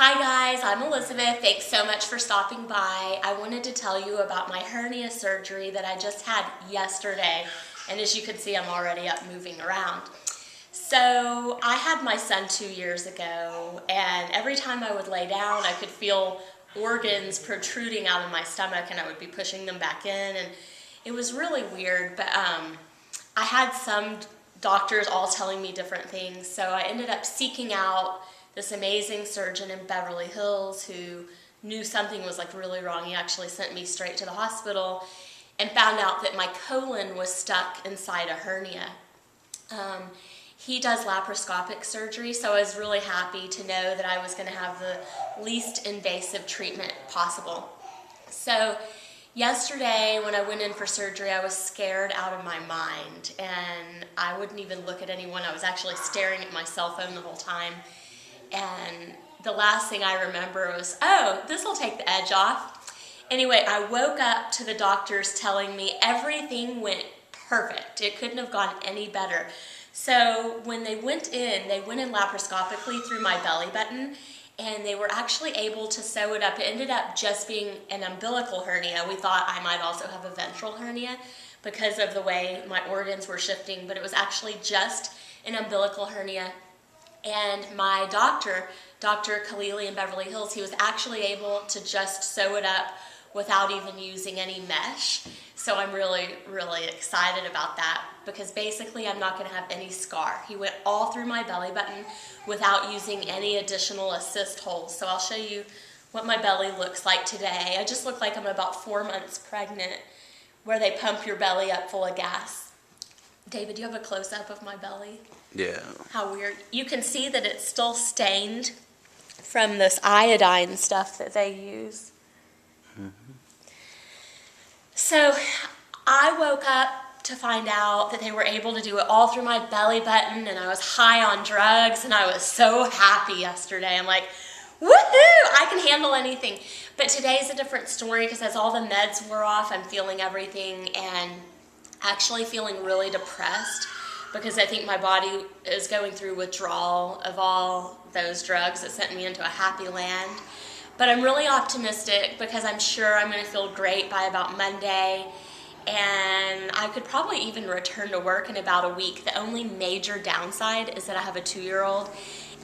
Hi guys, I'm Elizabeth. Thanks so much for stopping by. I wanted to tell you about my hernia surgery that I just had yesterday. And as you can see, I'm already up moving around. So I had my son 2 years ago, and every time I would lay down, I could feel organs protruding out of my stomach, and I would be pushing them back in, and it was really weird. But I had some doctors all telling me different things, so I ended up seeking out this amazing surgeon in Beverly Hills who knew something was like really wrong. He actually sent me straight to the hospital and found out that my colon was stuck inside a hernia. He does laparoscopic surgery, so I was really happy to know that I was going to have the least invasive treatment possible. So yesterday when I went in for surgery, I was scared out of my mind, and I wouldn't even look at anyone. I was actually staring at my cell phone the whole time. And the last thing I remember was, oh, this will take the edge off. Anyway, I woke up to the doctors telling me everything went perfect. It couldn't have gone any better. So when they went in laparoscopically through my belly button, and they were actually able to sew it up. It ended up just being an umbilical hernia. We thought I might also have a ventral hernia because of the way my organs were shifting, but it was actually just an umbilical hernia. And my doctor, Dr. Khalili in Beverly Hills, he was actually able to just sew it up without even using any mesh. So I'm really, really excited about that because basically I'm not going to have any scar. He went all through my belly button without using any additional assist holes. So I'll show you what my belly looks like today. I just look like I'm about 4 months pregnant, where they pump your belly up full of gas. David, do you have a close-up of my belly? Yeah. How weird. You can see that it's still stained from this iodine stuff that they use. Mm-hmm. So I woke up to find out that they were able to do it all through my belly button, and I was high on drugs, and I was so happy yesterday. I'm like, woohoo, I can handle anything. But today's a different story because as all the meds wore off, I'm feeling everything and actually feeling really depressed because I think my body is going through withdrawal of all those drugs that sent me into a happy land. But I'm really optimistic because I'm sure I'm going to feel great by about Monday, and I could probably even return to work in about a week. The only major downside is that I have a 2-year-old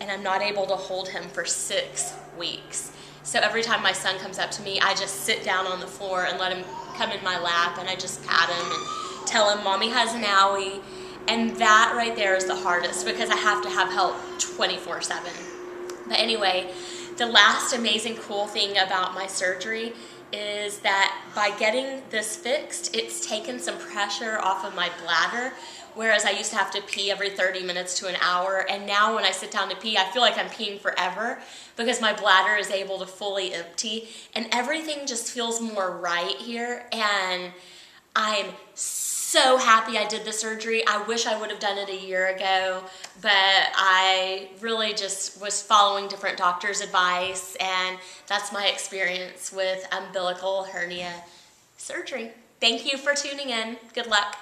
and I'm not able to hold him for 6 weeks. So every time my son comes up to me, I just sit down on the floor and let him come in my lap, and I just pat him and tell him mommy has an owie. And that right there is the hardest because I have to have help 24/7. But anyway, the last amazing cool thing about my surgery is that by getting this fixed, it's taken some pressure off of my bladder, whereas I used to have to pee every 30 minutes to an hour, and now when I sit down to pee, I feel like I'm peeing forever because my bladder is able to fully empty, and everything just feels more right here, and I'm so happy I did the surgery. I wish I would have done it a year ago, but I really just was following different doctors' advice, and that's my experience with umbilical hernia surgery. Thank you for tuning in. Good luck.